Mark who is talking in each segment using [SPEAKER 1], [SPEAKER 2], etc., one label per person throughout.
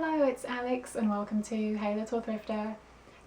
[SPEAKER 1] Hello, it's Alex and welcome to Hey Little Thrifter.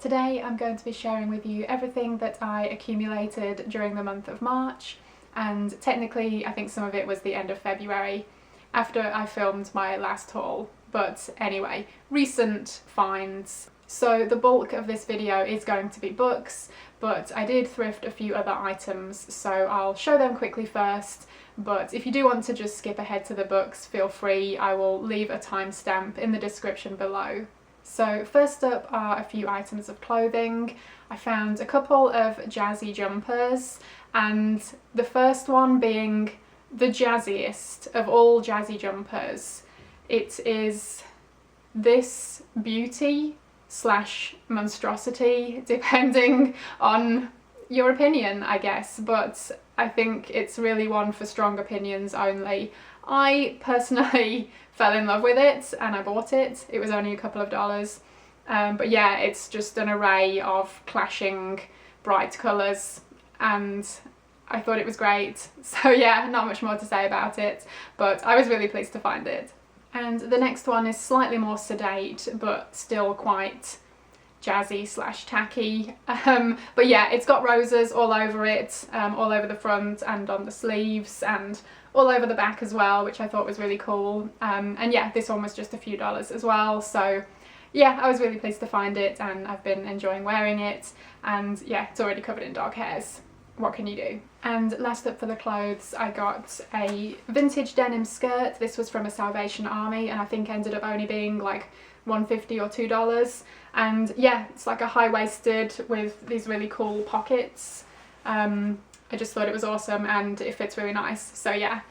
[SPEAKER 1] Today I'm going to be sharing with you everything that I accumulated during the month of March, and technically I think some of it was the end of February after I filmed my last haul, but anyway, recent finds. So the bulk of this video is going to be books, but I did thrift a few other items, so I'll show them quickly first. But if you do want to just skip ahead to the books, feel free. I will leave a timestamp in the description below. So first up are a few items of clothing. I found a couple of Jazzy Jumpers, and the first one being the jazziest of all Jazzy Jumpers. It is this beauty slash monstrosity, depending on your opinion, I guess, but I think it's really one for strong opinions only. I personally fell in love with it and I bought it. It was only a couple of dollars. But yeah, it's just an array of clashing bright colours and I thought it was great. So yeah, not much more to say about it, but I was really pleased to find it. And the next one is slightly more sedate, but still quite jazzy slash tacky, but yeah, it's got roses all over it, all over the front and on the sleeves and all over the back as well, which I thought was really cool. And yeah, this one was just a few dollars as well, so yeah, I was really pleased to find it and I've been enjoying wearing it, and yeah, it's already covered in dog hairs. What can you do? And last up for the clothes, I got a vintage denim skirt. This was from a Salvation Army and I think ended up only being like $1.50 or $2, and yeah, it's like a high-waisted with these really cool pockets. I just thought it was awesome and it fits really nice, so yeah,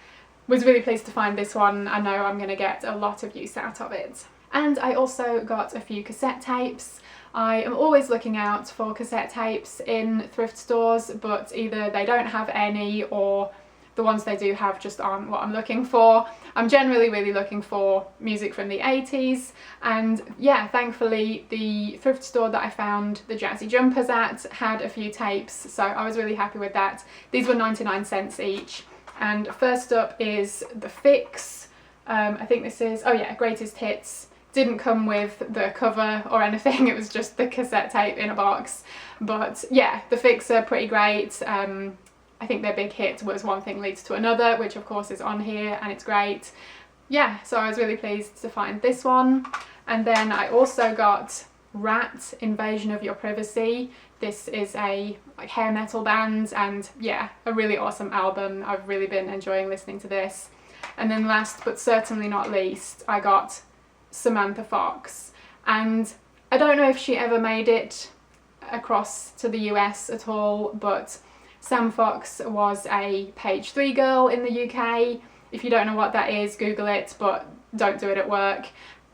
[SPEAKER 1] was really pleased to find this one. I know I'm gonna get a lot of use out of it. And I also got a few cassette tapes. I am always looking out for cassette tapes in thrift stores, but either they don't have any or the ones they do have just aren't what I'm looking for. I'm generally really looking for music from the 80s, and yeah, thankfully the thrift store that I found the Jazzy Jumpers at had a few tapes, so I was really happy with that. These were 99 cents each. And first up is The Fix. I think this is, oh yeah, Greatest Hits. Didn't come with the cover or anything, it was just the cassette tape in a box. But yeah, The Fix are pretty great. I think their big hit was One Thing Leads to Another, which of course is on here and it's great. Yeah, so I was really pleased to find this one. And then I also got Rat, Invasion of Your Privacy. This is a like hair metal band and yeah, a really awesome album. I've really been enjoying listening to this. And then last but certainly not least, I got Samantha Fox. And I don't know if she ever made it across to the US at all, but Sam Fox was a page 3 girl in the UK. If you don't know what that is, Google it, but don't do it at work.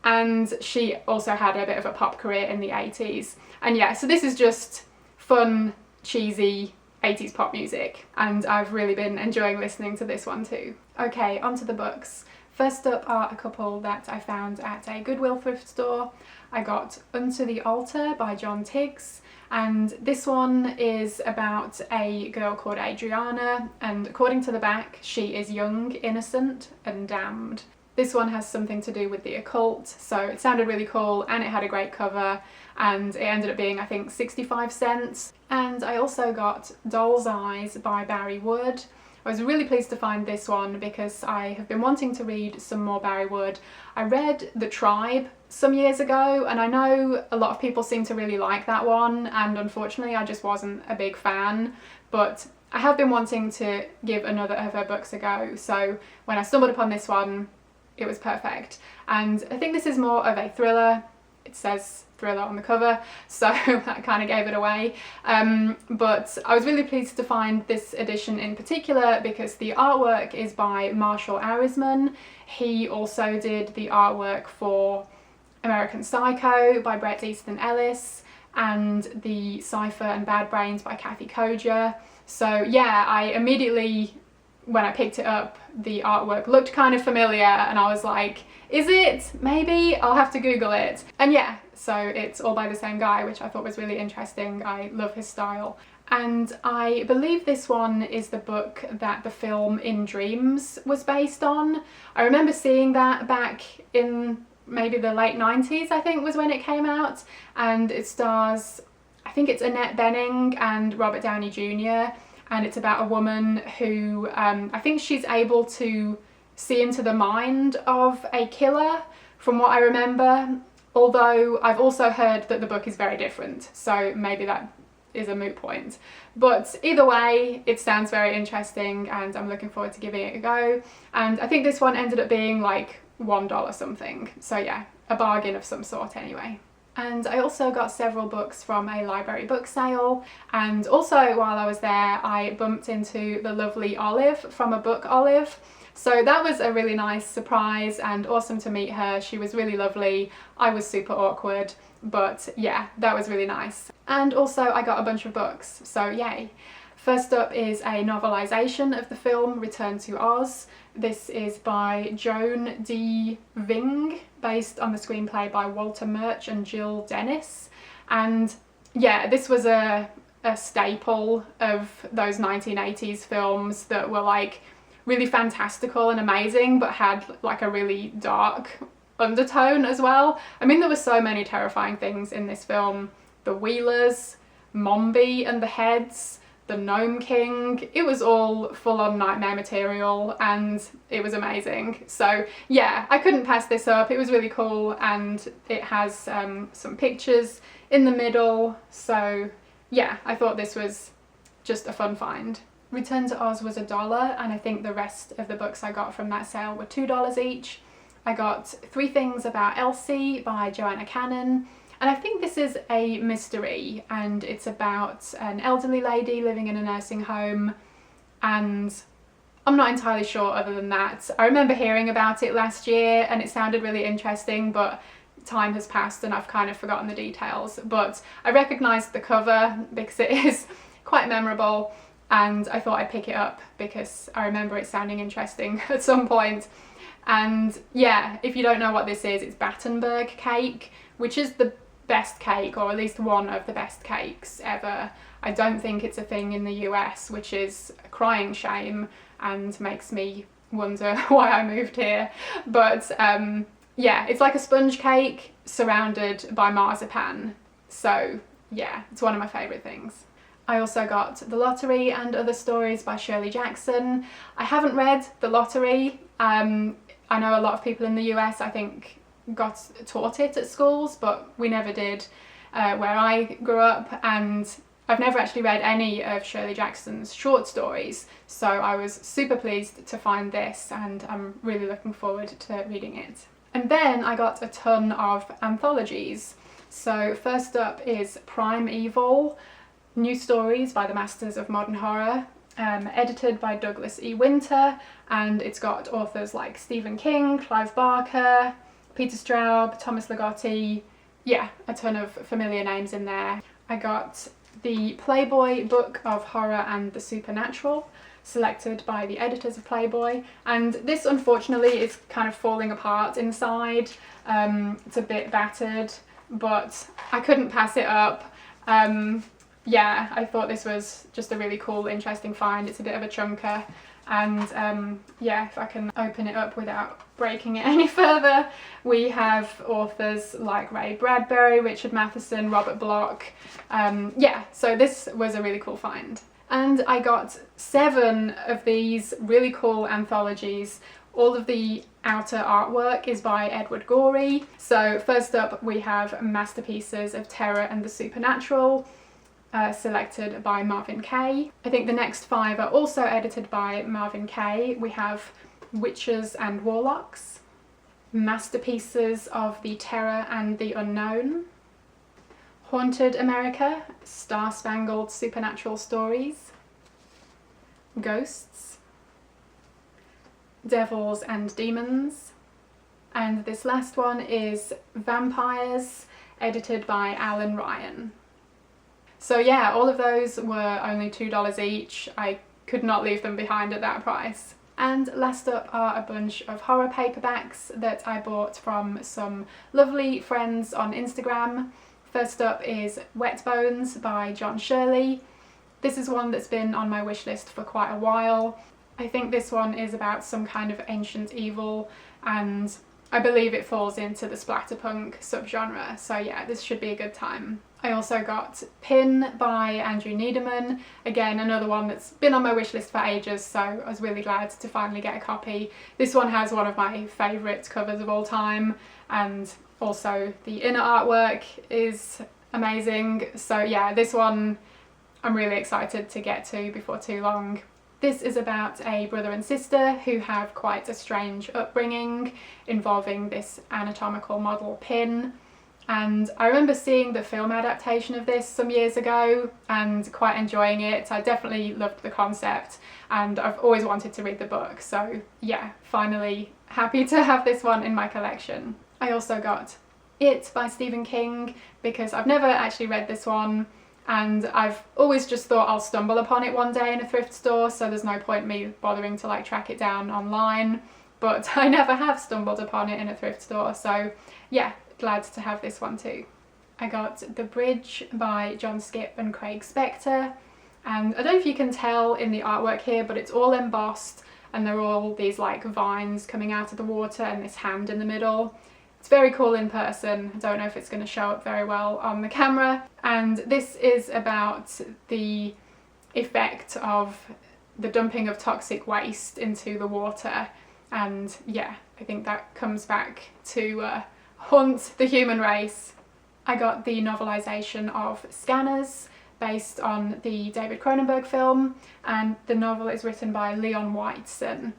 [SPEAKER 1] And she also had a bit of a pop career in the 80s. And yeah, so this is just fun, cheesy 80s pop music, and I've really been enjoying listening to this one too. Okay, on to the books. First up are a couple that I found at a Goodwill thrift store. I got Unto the Altar by John Tiggs, and this one is about a girl called Adriana, and according to the back, she is young, innocent and damned. This one has something to do with the occult, so it sounded really cool and it had a great cover, and it ended up being I think 65 cents. And I also got Doll's Eyes by Barry Wood. I was really pleased to find this one because I have been wanting to read some more Barry Wood. I read The Tribe some years ago and I know a lot of people seem to really like that one, and unfortunately I just wasn't a big fan, but I have been wanting to give another of her books a go, so when I stumbled upon this one, it was perfect. And I think this is more of a thriller. It says thriller on the cover, so that kind of gave it away. But I was really pleased to find this edition in particular because the artwork is by Marshall Arisman. He also did the artwork for American Psycho by Bret Easton Ellis and the Cypher and Bad Brains by Kathy Koja. So yeah, I immediately, when I picked it up, the artwork looked kind of familiar and I was like, is it? Maybe? I'll have to Google it. And yeah, so it's all by the same guy, which I thought was really interesting. I love his style. And I believe this one is the book that the film In Dreams was based on. I remember seeing that back in maybe the late 90s, I think was when it came out, and it stars, I think it's Annette Bening and Robert Downey Jr., and it's about a woman who I think she's able to see into the mind of a killer from what I remember, although I've also heard that the book is very different, so maybe that is a moot point. But either way, it sounds very interesting and I'm looking forward to giving it a go. And I think this one ended up being like $1 something, so yeah, a bargain of some sort anyway. And I also got several books from a library book sale, and also while I was there I bumped into the lovely Olive from A Book Olive. So that was a really nice surprise and awesome to meet her. She was really lovely. I was super awkward, but yeah, that was really nice. And also I got a bunch of books, so yay. First up is a novelisation of the film Return to Oz. This is by Joan D. Ving, based on the screenplay by Walter Murch and Jill Dennis. And yeah, this was a staple of those 1980s films that were like really fantastical and amazing, but had like a really dark undertone as well. I mean, there were so many terrifying things in this film. The Wheelers, Mombi and the Heads, the Gnome King. It was all full-on nightmare material and it was amazing. So yeah, I couldn't pass this up. It was really cool, and it has some pictures in the middle. So yeah, I thought this was just a fun find. Return to Oz was $1, and I think the rest of the books I got from that sale were $2 each. I got 3 Things About Elsie by Joanna Cannon, and I think this is a mystery, and it's about an elderly lady living in a nursing home, and I'm not entirely sure other than that. I remember hearing about it last year and it sounded really interesting, but time has passed and I've kind of forgotten the details. But I recognised the cover because it is quite memorable, and I thought I'd pick it up because I remember it sounding interesting at some point. And yeah, if you don't know what this is, it's Battenberg Cake, which is the best cake, or at least one of the best cakes ever. I don't think it's a thing in the US, which is a crying shame and makes me wonder why I moved here. But yeah, it's like a sponge cake surrounded by marzipan. So yeah, it's one of my favourite things. I also got The Lottery and Other Stories by Shirley Jackson. I haven't read The Lottery. I know a lot of people in the US, I think, got taught it at schools, but we never did where I grew up, and I've never actually read any of Shirley Jackson's short stories, so I was super pleased to find this and I'm really looking forward to reading it. And then I got a ton of anthologies. So first up is Primeval, New Stories by the Masters of Modern Horror, edited by Douglas E. Winter, and it's got authors like Stephen King, Clive Barker, Peter Straub, Thomas Ligotti, yeah, a ton of familiar names in there. I got the Playboy Book of Horror and the Supernatural, selected by the editors of Playboy, and this unfortunately is kind of falling apart inside. It's a bit battered, but I couldn't pass it up. Yeah, I thought this was just a really cool, interesting find. It's a bit of a chunker, and yeah, if I can open it up without breaking it any further, we have authors like Ray Bradbury, Richard Matheson, Robert Bloch. Yeah, so this was a really cool find. And I got 7 of these really cool anthologies. All of the outer artwork is by Edward Gorey. So first up we have Masterpieces of Terror and the Supernatural, selected by Marvin Kaye. I think the next 5 are also edited by Marvin Kaye. We have Witches and Warlocks, Masterpieces of the Terror and the Unknown, Haunted America, Star-Spangled Supernatural Stories, Ghosts, Devils and Demons, and this last one is Vampires, edited by Alan Ryan. So yeah, all of those were only $2 each. I could not leave them behind at that price. And last up are a bunch of horror paperbacks that I bought from some lovely friends on Instagram. First up is Wet Bones by John Shirley. This is one that's been on my wish list for quite a while. I think this one is about some kind of ancient evil, and I believe it falls into the splatterpunk subgenre, so yeah, this should be a good time. I also got Pin by Andrew Needleman, again another one that's been on my wish list for ages, so I was really glad to finally get a copy. This one has one of my favourite covers of all time, and also the inner artwork is amazing, so yeah, this one I'm really excited to get to before too long. This is about a brother and sister who have quite a strange upbringing involving this anatomical model Pin, and I remember seeing the film adaptation of this some years ago and quite enjoying it. I definitely loved the concept and I've always wanted to read the book, so yeah, finally happy to have this one in my collection. I also got It by Stephen King because I've never actually read this one, and I've always just thought I'll stumble upon it one day in a thrift store, so there's no point me bothering to like track it down online, but I never have stumbled upon it in a thrift store, so yeah, glad to have this one too. I got The Bridge by John Skipp and Craig Spector, and I don't know if you can tell in the artwork here, but it's all embossed and there are all these like vines coming out of the water and this hand in the middle. It's very cool in person. I don't know if it's going to show up very well on the camera. And this is about the effect of the dumping of toxic waste into the water. And yeah, I think that comes back to haunt the human race. I got the novelisation of Scanners based on the David Cronenberg film, and the novel is written by Leon Whiteson.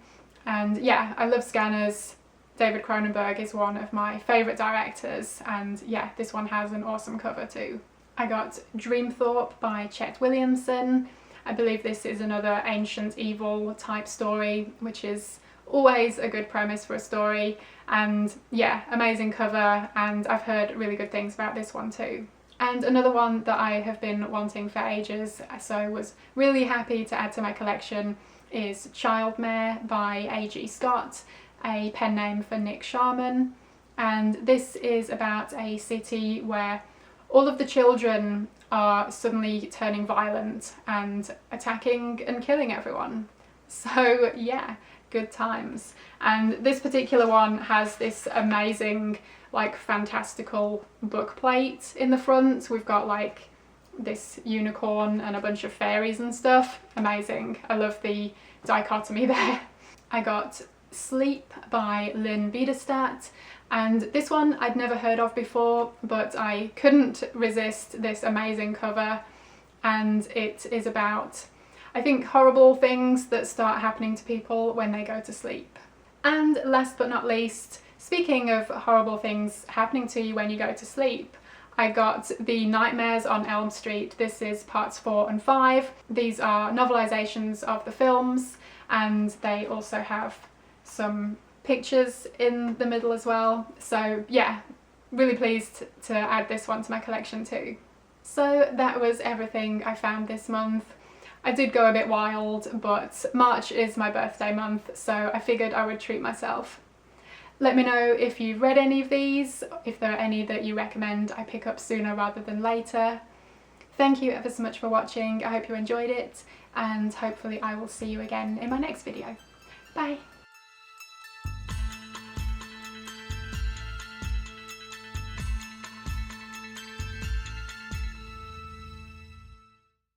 [SPEAKER 1] And yeah, I love Scanners. David Cronenberg is one of my favourite directors, and yeah, this one has an awesome cover too. I got Dreamthorpe by Chet Williamson. I believe this is another ancient evil type story, which is always a good premise for a story, and yeah, amazing cover, and I've heard really good things about this one too. And another one that I have been wanting for ages, so I was really happy to add to my collection, is Mare by A.G. Scott, a pen name for Nick Sharman, and this is about a city where all of the children are suddenly turning violent and attacking and killing everyone. So yeah, good times. And this particular one has this amazing like fantastical book plate in the front. We've got like this unicorn and a bunch of fairies and stuff. Amazing. I love the dichotomy there. I got Sleep by Lynn Biederstadt, and this one I'd never heard of before, but I couldn't resist this amazing cover, and it is about, I think, horrible things that start happening to people when they go to sleep. And last but not least, speaking of horrible things happening to you when you go to sleep, I got the Nightmares on Elm Street. This is parts 4 and 5. These are novelizations of the films, and they also have some pictures in the middle as well. So yeah, really pleased to add this one to my collection too. So that was everything I found this month. I did go a bit wild, but March is my birthday month, so I figured I would treat myself. Let me know if you've read any of these, if there are any that you recommend I pick up sooner rather than later. Thank you ever so much for watching. I hope you enjoyed it, and hopefully I will see you again in my next video. Bye!